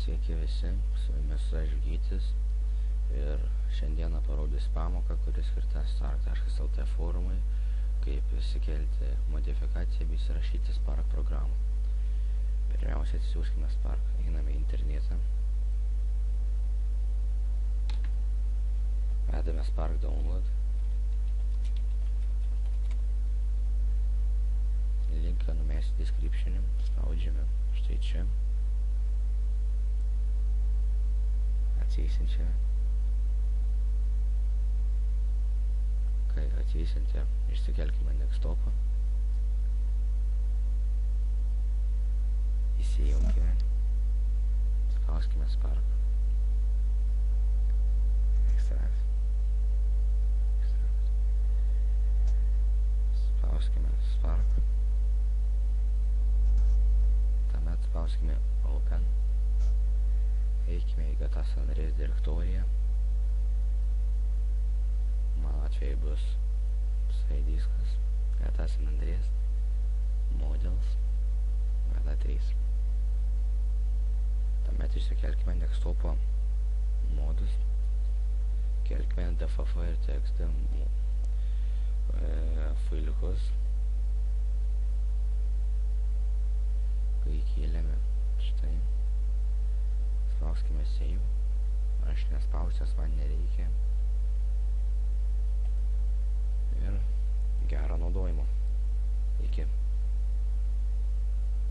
Sveiki visi, su jumis aš Gytis ir šiandieną parodysiu pamoką, kuri skirta Spark.lt forumui, kaip įsikelti modifikaciją bei įsirašyti Spark programą. Pirmiausia, atsiųskime Spark, einame į internetą, vedame Spark download, linką numesti description'e, spaudžiame štai čia, atsisiunčiame. Kai atsisiuntė, išsikelkime desktopą, įsijungime, spauskime Spark, ekstrakt, spauskime Spark, tuomet spauskime Open, eikime į Gata San Andreas direktoriją. Mano atveju bus C diskas, Gata San Andreas, Models, Gata 3. Tuomet išsikelkime desktopo modus, kelkime DFF ir TXT failiukus. Kai kėlėme štai, spauskime Save, aš nespausęs, man nereikia. Ir gero naudojimo. Iki.